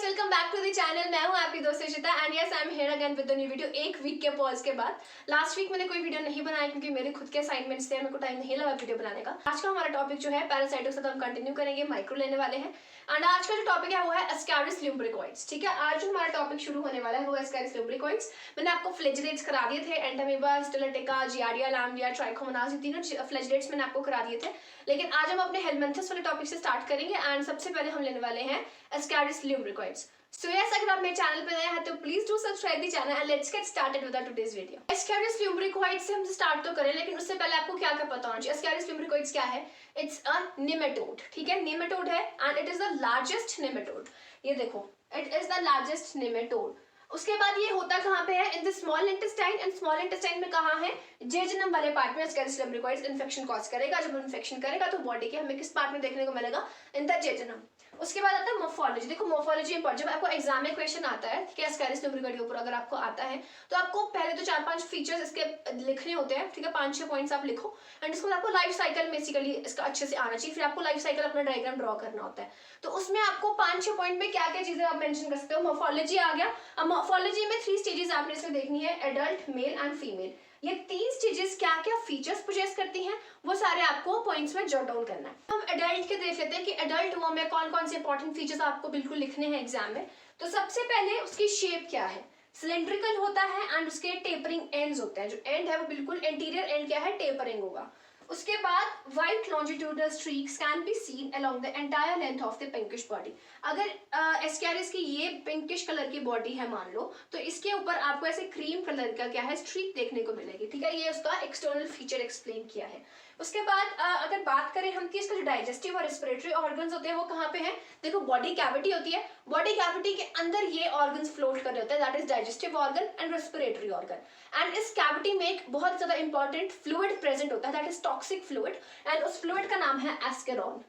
Welcome back to the channel. मैं हूं आपकी दोस्त Ishita and yes I am here again with the new video. एक वीक के पॉज के बाद लास्ट वीक मैंने कोई वीडियो नहीं बनाया क्योंकि मेरे खुद के असाइनमेंट्स थे, मेरे को टाइम नहीं लगा वीडियो बनाने का। आज का हमारा टॉपिक जो है पैरासाइटों से तो हम कंटिन्यू करेंगे, माइक्रो लेने वाले हैं। एंड आज का जो टॉपिक है वो है एस्कैरिस लुम्ब्रिकोइड्स। ठीक है, आज जो हमारा टॉपिक शुरू होने वाला है वो एस्कैरिस लुम्ब्रिकोइड्स। मैंने आपको फ्लैजेलेट्स करा दिए थे, एंटामीबा, स्टिलेटिका, जियार्डिया, लैम्बिया, ट्राइकोमोनास, ये तीनों फ्लैजेलेट्स मैंने आपको करा दिए थे। लेकिन आज हम अपने हेलमिंथस वाले टॉपिक से स्टार्ट करेंगे एंड सबसे पहले हम लेने वाले हैं एस्कैरिस लुम्ब्रिकोइड्स। सो यस, अगर आप मेरे चैनल पे नए हैं तो please do subscribe the channel and let's get started with today's video. Ascaris lumbricoides से हम स्टार्ट तो करें, लेकिन उससे पहले आपको क्या क्या पता होना चाहिए। एस्कैरिस लुम्ब्रिकोइड्स क्या है? It's a nematode. ठीक है, नेमेटोड है and it is the largest nematode. ये देखो, it is the largest nematode. उसके बाद ये होता कहाँ पे है? In the small intestine. And small intestine में कहाँ है? जेजुनम वाले पार्ट में एस्कैरिस लुम्ब्रिकोइड्स इन्फेक्शन कॉज करेगा। जब इन्फेक्शन करेगा तो बॉडी के हमें किस पार्ट में देखने को मिलेगा? In the jejunum. उसके बाद आता है मोर्फोलॉजी। देखो मोर्फोलॉजी इंपॉर्टेंट, जब आपको एग्जाम में क्वेश्चन आता है ठीक है एस्कैरिस लुम्ब्रिकोइड के ऊपर अगर आपको आता है तो आपको पहले तो 4-5 फीचर्स इसके लिखने होते हैं। ठीक है, 5-6 पॉइंट्स आप लिखो एंड इसको आपको लाइफ साइकिल बेसिकली इसका अच्छे से आना चाहिए। फिर आपको लाइफ साइकिल अपना डायग्राम ड्रॉ करना होता है। तो उसमें आपको 5-6 पॉइंट में क्या क्या चीजें आप मेंशन कर सकते हो। मोर्फोलॉजी आ गया। अब मोर्फोलॉजी में 3 स्टेजेस आपने इसमें देखनी है, एडल्ट, मेल एंड फीमेल। ये 3 स्टेजेस क्या क्या फीचर्स पोजेस करती हैं वो सारे आपको पॉइंट्स में जॉट डाउन करना है। हम एडल्ट के देख लेते हैं कि एडल्ट वो में कौन कौन से इंपॉर्टेंट फीचर्स आपको बिल्कुल लिखने हैं एग्जाम में। तो सबसे पहले उसकी शेप क्या है? सिलेंड्रिकल होता है एंड उसके टेपरिंग एंड्स होते हैं। जो एंड है वो बिल्कुल एंटीरियर एंड क्या है? टेपरिंग होगा। उसके बाद white longitudinal streaks can be seen along the entire length of the pinkish body. अगर एस्कैरिस की ये पिंकिश कलर की बॉडी है मान लो, तो इसके ऊपर आपको ऐसे क्रीम कलर का क्या है? स्ट्रीक देखने को मिलेगी। ठीक है, ये उसका एक्सटर्नल फीचर एक्सप्लेन किया है। उसके बाद अगर बात करें हम कि इसका जो डाइजेस्टिव और रेस्पिरेटरी ऑर्गन्स होते हैं वो कहाँ पे हैं? देखो बॉडी कैविटी होती है, बॉडी कैविटी के अंदर ये ऑर्गन्स फ्लोट कर रहे होते हैं, that is digestive organ and respiratory organ. And इस कैविटी में एक बहुत ज्यादा इंपॉर्टेंट फ्लूइड प्रेजेंट होता है, that is toxic fluid and उस फ्लूइड का नाम है एस्केरॉन।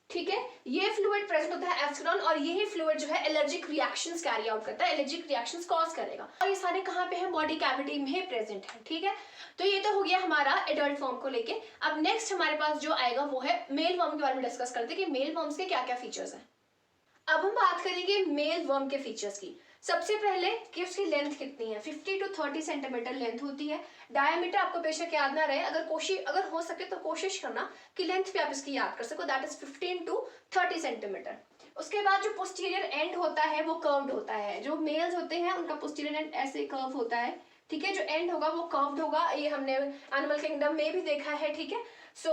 ठीक है, ये फ्लूइड प्रेजेंट होता है एस्केरॉन और यही फ्लूइड जो है एलर्जिक रिएक्शंस कैरी आउट करता है, एलर्जिक रिएक्शंस कॉज करेगा। और ये सारे कहाँ पे हैं? बॉडी कैविटी में प्रेजेंट है। ठीक है, तो ये तो हो गया हमारा एडल्ट फॉर्म को लेके। अब नेक्स्ट हमारे पास जो आएगा वो है मेल वर्म के बारे में डिस्कस करते हैं कि मेल वर्म्स के क्या क्या फीचर्स हैं। अब हम बात करेंगे मेल वर्म के फीचर्स की। सबसे पहले कि उसकी लेंथ कितनी है? 50 to 30 सेंटीमीटर लेंथ होती है। डायमीटर आपको बेशक याद ना रहे, अगर हो सके तो कोशिश करना कि लेंथ भी आप इसकी याद कर सको, दैट इज 15 to 30 सेंटीमीटर। उसके बाद जो पोस्टीरियर एंड होता है वो कर्व्ड होता है। जो मेल्स होते हैं उनका पोस्टीरियर एंड ऐसे कर्व होता है। ठीक है, जो एंड होगा वो कर्व्ड होगा, ये हमने एनिमल किंगडम में भी देखा है। ठीक है, सो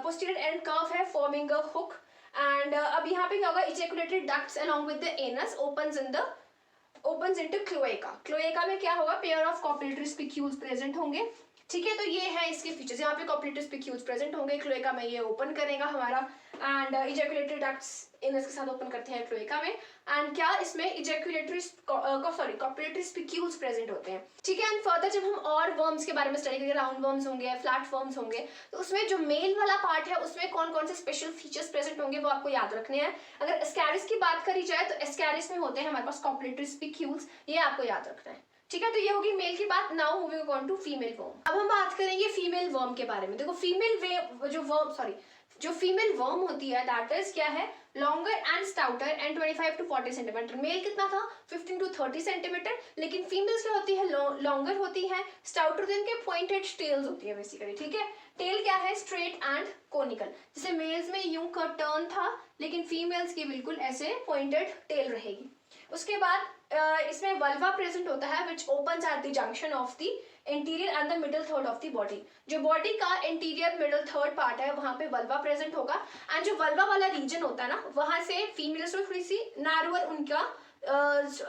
पोस्टीरियर एंड कर्व है फॉर्मिंग अ हुक। एंड अब यहाँ पे क्या होगा? Ejaculatory ducts along with the anus opens into cloaca। cloaca में क्या होगा? पेयर ऑफ कॉपलेटरी स्पिक्यूल्स प्रेजेंट होंगे। ठीक है, तो ये है इसके फीचर्स। यहाँ पे कॉपलेटरी स्पिक्यूल्स प्रेजेंट होंगे, क्लोएका में ये ओपन करेगा हमारा एंड इजैकुलेटरी डक्ट्स इनस के साथ ओपन करते हैं क्लोएका में। एंड क्या इसमें इजैकुलेटरी कॉपलेटरी स्पिक्यूल्स प्रेजेंट होते हैं। ठीक है, एंड फर्दर जब हम और वर्म्स के बारे में स्टडी करेंगे, राउंड वर्म्स होंगे, फ्लैट वर्म्स होंगे, तो उसमें जो मेल वाला पार्ट है उसमें कौन कौन से स्पेशल फीचर्स प्रेजेंट होंगे वो आपको याद रखने हैं। अगर एस्कैरिस की बात करी जाए तो एस्कैरिस में होते हैं हमारे पास कॉपलेटरी स्पिक्यूल्स, ये आपको याद रखना है। ठीक है, तो ये होगी मेल की बात। Now moving on to female worm. अब हम बात करेंगे फीमेल वर्म के बारे में। देखो जो फीमेल वर्म होती है दैट इज क्या है? Longer and stouter and 25 to 40 centimetre. Male कितना था? 15 to 30 सेंटीमीटर। लेकिन फीमेल्स क्या होती है? लॉन्गर होती है, स्टाउटर तो इनके पॉइंटेड टेल्स होती है बेसिकली। ठीक है, टेल क्या है? Straight and conical. जैसे मेल्स में यूं का टर्न था लेकिन फीमेल्स की बिल्कुल ऐसे पॉइंटेड टेल रहेगी। उसके बाद इसमें वल्वा प्रेजेंट होता है विच opens at the junction of the interior and the middle third of the body. जो बॉडी का इंटीरियर मिडल थर्ड पार्ट है वहां पे वल्वा प्रेजेंट होगा एंड जो वल्वा वाला रीजन होता है ना वहां से फीमेल्स में थोड़ी सी नैरोअर उनका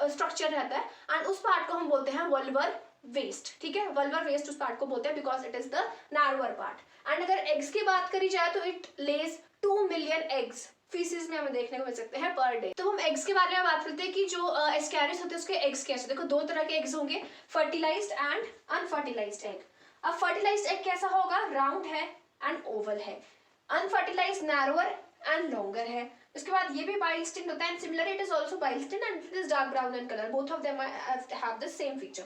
स्ट्रक्चर रहता है एंड उस पार्ट को हम बोलते हैं वल्वर वेस्ट। ठीक है, वल्वर वेस्ट उस पार्ट को बोलते हैं because it is the narrower part. And अगर एग्स की बात करी जाए तो it lays 2 million eggs faeces में हमें देखने को मिल सकते हैं पर डे। तो हम एग्स के बारे में बात करते हैं कि जो एस्कैरिस होते हैं उसके एग्स कैसे। देखो 2 तरह के एग्स होंगे, फर्टिलाइज्ड एंड अनफर्टिलाइज्ड एग। अब फर्टिलाइज्ड एग कैसा होगा? राउंड है एंड ओवल है। अनफर्टिलाइज्ड नैरोअर एंड लॉन्गर है। उसके बाद ये भी बाइस्टिन होता है and similar it is also bile stained and it is dark brown in colour, both of them have the same feature.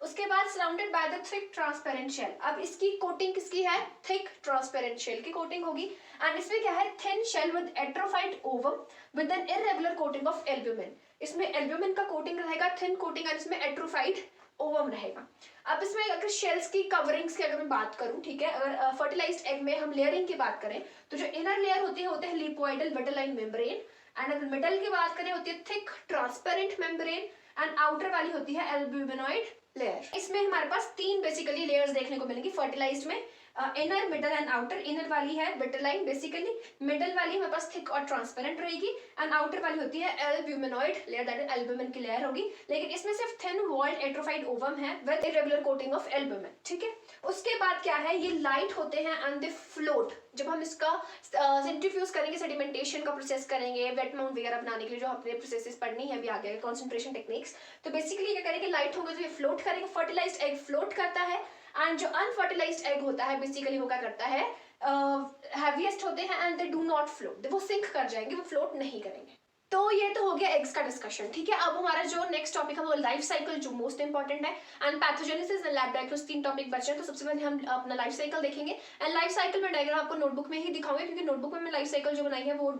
उसके बाद surrounded by the thick transparent shell. अब इसकी कोटिंग किसकी है, थिक ट्रांसपेरेंट शेल की coating होगी। And इसमें क्या है, thin shell with atrophied ovum with an irregular coating of albumin. इसमें एल्ब्यूमिन का कोटिंग रहेगा, थिन कोटिंग, और इसमें एट्रोफाइड ओवम रहेगा। अब इसमें अगर शेल्स की कवरिंग्स की अगर मैं बात करूं, ठीक है, अगर फर्टिलाइज्ड एग में हम लेयरिंग की बात करें तो जो इनर लेयर होते हैं लिपोइडल विटेलाइन मेम्ब्रेन, एंड अगर मिडल की बात करें होती है thick transparent membrane, and outer वाली होती है एल्ब्यूमिनॉइड लेयर। इसमें हमारे पास तीन बेसिकली लेयर्स देखने को मिलेंगी फर्टिलाइज्ड में, inner, middle and outer. Inner वाली है विटेलाइन बेसिकली, मिडल वाली हमारे पास थिक और ट्रांसपेरेंट रहेगी, एंड आउटर वाली होती है एल्ब्यूमिनॉइड लेयर, दैट इज एल्ब्यूमिन की लेयर होगी। लेकिन इसमें सिर्फ थिन वॉल्ड एट्रोफाइड ओवम है with irregular coating of albumin, ठीक है। उसके बाद क्या है, ये लाइट होते हैं एंड दे फ्लोट। जब हम इसका सेंट्रीफ्यूज करेंगे, सेडिमेंटेशन का प्रोसेस करेंगे, वेट माउंट वगैरह बनाने के लिए जो अपने प्रोसेसेस पढ़नी है अभी आगे, कॉन्सेंट्रेशन टेक्निक्स, तो बेसिकली क्या करेंगे, लाइट होंगे तो ये फ्लोट करेंगे। फर्टिलाइज्ड एग फ्लोट करता है, एंड जो अनफर्टिलाइज्ड एग होता है बेसिकली वो क्या करता है, हैवीएस्ट होते हैं and they do not float, वो सिंक कर जाएंगे, वो फ्लोट नहीं करेंगे। तो ये तो हो गया एग्स का डिस्कशन, ठीक है। अब हमारा जो नेक्स्ट टॉपिक है वो लाइफ साइकिल, जो मोस्ट इंपॉर्टेंट है, and pathogenesis and lab diagnosis, तीन टॉपिक बचे हैं। तो सबसे पहले हम अपना लाइफ साइकिल देखेंगे, एंड लाइफ साइकिल में डायग्राम आपको नोटबुक में ही दिखाऊंगी, क्योंकि नोटबुक में मैं लाइफ साइकिल जो बनाई है वो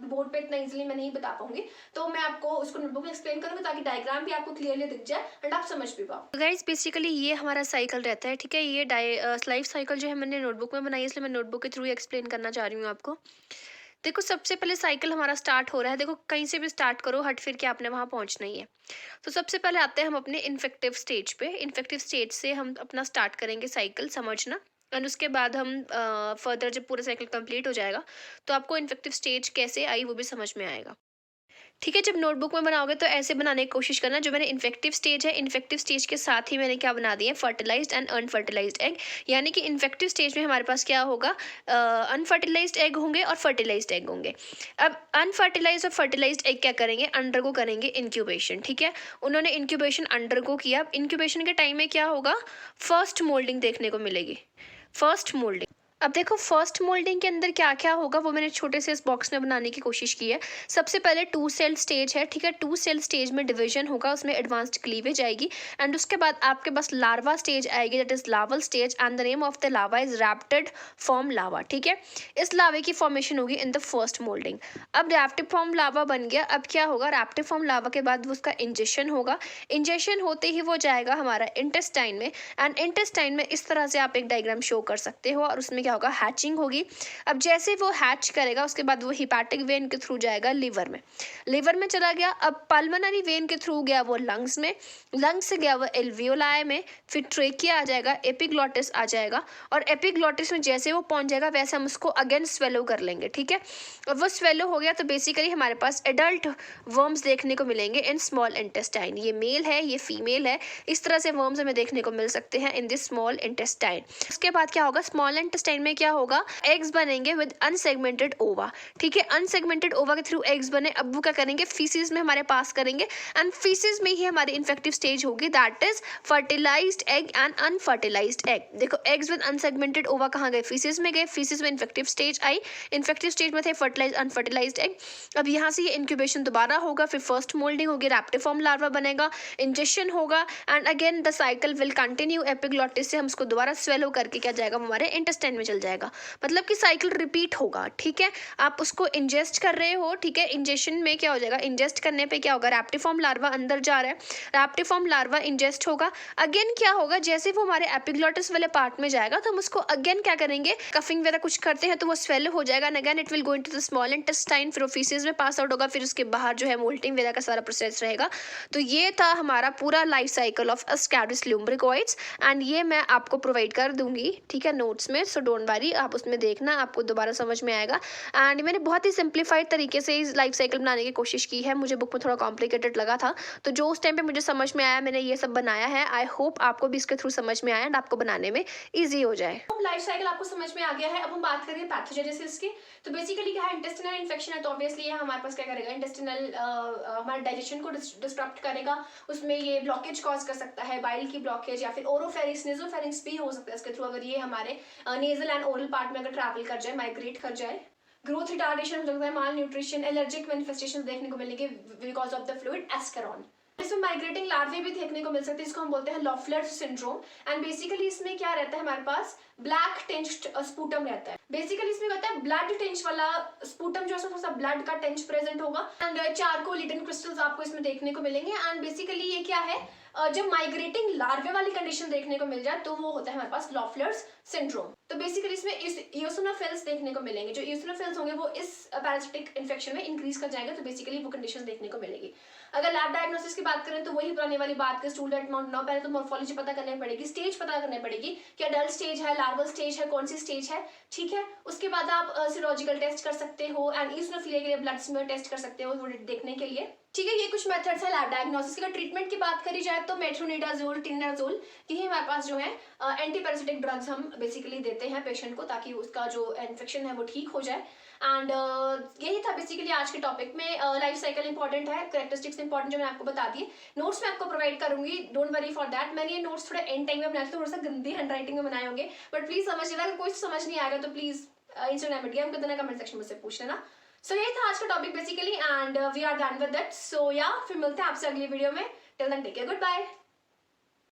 बोर्ड पे इतना इजीली मैं नहीं बता पाऊंगी, तो मैं आपको उसको नोटबुक में एक्सप्लेन करूंगी ताकि डायग्राम भी आपको क्लियरली दिख जाए एंड आप समझ भी पाओ। गाइस बेसिकली ये हमारा साइकिल रहता है, ठीक है। ये लाइफ साइकिल जो है मैंने नोटबुक में बनाई है, इसलिए मैं नोटबुक के थ्रू एक्सप्लेन करना चाह रही हूँ आपको। देखो सबसे पहले साइकिल हमारा स्टार्ट हो रहा है, देखो कहीं से भी स्टार्ट करो, हट फिर के आपने वहां पहुंचना ही है। तो सबसे पहले आते हैं हम अपने इन्फेक्टिव स्टेज पे। इन्फेक्टिव स्टेज से हम अपना स्टार्ट करेंगे साइकिल समझना, एंड उसके बाद हम फर्दर जब पूरा साइकिल कंप्लीट हो जाएगा तो आपको इन्फेक्टिव स्टेज कैसे आई वो भी समझ में आएगा, ठीक है। जब नोटबुक में बनाओगे तो ऐसे बनाने की कोशिश करना, जो मैंने इन्फेक्टिव स्टेज है, इन्फेक्टिव स्टेज के साथ ही मैंने क्या बना दिया है, फर्टिलाइज्ड एंड अनफर्टिलाइज्ड एग। यानी कि इन्फेक्टिव स्टेज में हमारे पास क्या होगा, अनफर्टिलाइज्ड एग होंगे और फर्टिलाइज्ड एग होंगे। अब अनफर्टिलाइज्ड और फर्टिलाइज्ड एग क्या करेंगे, अंडरगो करेंगे इंक्यूबेशन, ठीक है। उन्होंने इंक्यूबेशन अंडरगो किया। अब इंक्यूबेशन के टाइम में क्या होगा, फर्स्ट मोल्डिंग देखने को मिलेगी, फर्स्ट मोल्डिंग। अब देखो फर्स्ट मोल्डिंग के अंदर क्या क्या होगा वो मैंने छोटे से इस बॉक्स में बनाने की कोशिश की है। सबसे पहले 2 सेल स्टेज है, ठीक है। 2 सेल स्टेज में डिवीजन होगा, उसमें एडवांस्ड क्लीवेज आएगी, एंड उसके बाद आपके पास लार्वा स्टेज आएगी, that is larval stage, and the name of the larva is rhabditid form larva, ठीक है। इस लावे की फॉर्मेशन होगी इन द फर्स्ट मोल्डिंग। अब रैप्टिड फॉर्म लावा बन गया, अब क्या होगा, रैप्टिड फॉर्म लावा के बाद उसका इंजेक्शन होगा। इंजेक्शन होते ही वो जाएगा हमारा इंटेस्टाइन में, एंड इंटेस्टाइन में इस तरह से आप एक डायग्राम शो कर सकते हो, और उसमें क्या होगा, हैचिंग होगी। अब जैसे वो हैच करेगा उसके बाद वो हिपैटिक वेन के थ्रू जाएगा लिवर में, लिवर में चला गया। अब पल्मोनरी वेन के थ्रू गया वो लंग्स में, लंग्स से गया वो एल्वियोलाई में, फिर ट्रेकिया आ जाएगा, एपिग्लॉटिस आ जाएगा, और एपिग्लॉटिस में जैसे वो पहुंच जाएगा वैसे हम उसको अगेन स्वेलो कर लेंगे, ठीक है। अब वो स्वेलो हो गया तो बेसिकली हमारे पास एडल्ट वर्म्स देखने को मिलेंगे इन स्मॉल इंटेस्टाइन। ये मेल है, ये फीमेल है, इस तरह से वर्म्स हमें देखने को मिल सकते हैं इन दिस स्मॉल इंटेस्टाइन। उसके बाद क्या होगा, स्मॉल इंटेस्टाइन में क्या होगा, एग्स बनेंगे विद अनसेगमेंटेड ओवा, ठीक है। अनसेगमेंटेड ओवा के थ्रू एग्स बने, अब वो क्या करेंगे, फीसिस में हमारे पास करेंगे, एंड फीसिस में ही हमारी इन्फेक्टिव स्टेज होगी, that is fertilised egg and unfertilised egg. देखो एग्स विद अनसेगमेंटेड ओवा कहाँ गए, फीसिस में गए, फीसिस में इन्फेक्टिव स्टेज आई, इन्फेक्टिव स्टेज में थे फर्टिलाइज्ड अनफर्टिलाइज्ड एग। अब यहाँ से ये इंक्यूबेशन दोबारा होगा, फिर फर्स्ट मोल्डिंग होगी, रैप्टिफॉर्म लार्वा बनेगा, इंजेक्शन होगा, and again the cycle will continue. Epiglottis से हम उसको दोबारा स्वेलो करके क्या जाएगा, हमारे इंटेस्टाइन में चल जाएगा, मतलब कि साइकिल रिपीट होगा, ठीक है। आप उसको इंजेस्ट कर रहे हो, ठीक है। इंजेक्शन में क्या हो जाएगा, इंजेस्ट करने पे क्या होगा, रैप्टिफॉर्म लार्वा अंदर जा रहा है, रैप्टिफॉर्म लार्वा इंजेस्ट होगा, अगेन क्या होगा, जैसे वो हमारे एपिग्लॉटिस वाले पार्ट में जाएगा तो हम उसको अगेन क्या करेंगे, कफिंग वगैरह कुछ करते हैं तो वो स्वेल हो जाएगा, and again it will go into the small intestine, फिर वो फीसिस में पास आउट होगा, फिर उसके बाहर जो है मोल्टिंग वगैरह का सारा प्रोसेस रहेगा। तो ये था हमारा पूरा life cycle of Ascaris lumbricoides, and ये मैं आपको प्रोवाइड कर दूंगी, ठीक है, नोट्स में, सो डोंट वरी, आप उसमें देखना, आपको दोबारा समझ में आएगा। एंड मैंने बहुत ही सिंप्लीफाइड तरीके से इस लाइफ साइकिल बनाने की कोशिश की है, मुझे बुक में थोड़ा कॉम्प्लिकेटेड लगा था, तो जो उस टाइम पे मुझे समझ में आया मैंने ये सब बनाया है। आई होप आपको भी इसके थ्रू समझ में आया एंड आपको बनाने में ईजी हो जाए। लाइफ साइकिल आपको समझ में आ गया है। अब हम बात करेंगे पैथोजेनेसिस की। तो बेसिकली क्या है, इंटेस्टिनल इन्फेक्शन है तो ऑब्वियसली ये हमारे पास क्या करेगा, इंटेस्टिनल हमारे डाइजेशन को डिस्टर्ब करेगा, उसमें ये ब्लॉकेज कॉज कर सकता है, बाइल की ब्लॉकेज, या फिर ओरोफेरिंक्स, नेजोफेरिंक्स भी हो सकता है इसके थ्रू, अगर ये हमारे नेजल एंड ओरल पार्ट में अगर ट्रैवल कर जाए, माइग्रेट कर जाए। ग्रोथ रिटार्डेशन हो सकता है, माल न्यूट्रिशन, एलर्जिक मैनिफेस्टेशन देखने को मिलेंगे बिकॉज ऑफ द फ्लूइड एस्केरॉन, इसमें माइग्रेटिंग लार्वे भी देखने को मिल सकते हैं, इसको हम बोलते हैं लॉफलर्स सिंड्रोम। एंड बेसिकली इसमें क्या रहता है, हमारे पास ब्लैक टिंज्ड स्पूटम रहता है। बेसिकली इसमें क्या होता है, ब्लड टिंज वाला स्पूटम जो है थोड़ा सा ब्लड का टिंज प्रेजेंट होगा एंड चारकोल लिटन क्रिस्टल्स आपको इसमें देखने को मिलेंगे। एंड बेसिकली ये क्या है, जब माइग्रेटिंग लार्वे वाली कंडीशन देखने को मिल जाए तो वो होता है हमारे पास लॉफलर्स सिंड्रोम। तो बेसिकली इसमें इस इओसिनोफिल्स देखने को मिलेंगे, जो इओसिनोफिल्स होंगे वो इस पैरासिटिक इन्फेक्शन में इंक्रीज कर जाएगा, तो बेसिकली वो कंडीशन देखने को मिलेगी। अगर लैब डायग्नोसिस की बात करें तो वही पुरानी वाली बात के स्टूल डेट माउंट, पहले तो मॉर्फोलॉजी पता करनी पड़ेगी, स्टेज पता करनी पड़ेगी कि अडल्ट स्टेज है, लार्वल स्टेज है, कौन सी स्टेज है, ठीक है। उसके बाद आप सीरोलॉजिकल टेस्ट कर सकते हो एंड इओसिनोफिलिया के लिए ब्लड स्मीयर टेस्ट कर सकते हो वो देखने के लिए, ठीक है। ये कुछ मेथड्स है लैब डायग्नोसिस का। ट्रीटमेंट की बात करी जाए तो मेट्रोनिडाजोल, टिनाजोल, यही हमारे पास जो है एंटी पैरासिटिक ड्रग्स हम बेसिकली देते हैं पेशेंट को ताकि उसका जो इन्फेक्शन है वो ठीक हो जाए। एंड यही था बेसिकली आज के टॉपिक में। लाइफ साइकिल इंपॉर्टेंट है, कैरेक्टरिस्टिक्स इंपॉर्टेंट जो मैं आपको बता दिए। नोट्स मैं आपको प्रोवाइड करूंगी, डोंट वरी फॉर दैट। मैंने ये नोट्स थोड़ा एंड टाइम में बनाए थे, थोड़ा सा गंदी हैंडराइटिंग में बनाए होंगे, बट प्लीज समझ लेना। अगर कोई समझ नहीं आएगा तो प्लीज इंस्टाग्राम डीएम कर देना, कमेंट सेक्शन में से पूछ लेना। सो यही था आज का topic basically and we are done with that. So या फिर मिलते हैं आपसे अगली वीडियो में। Till then take care, good bye.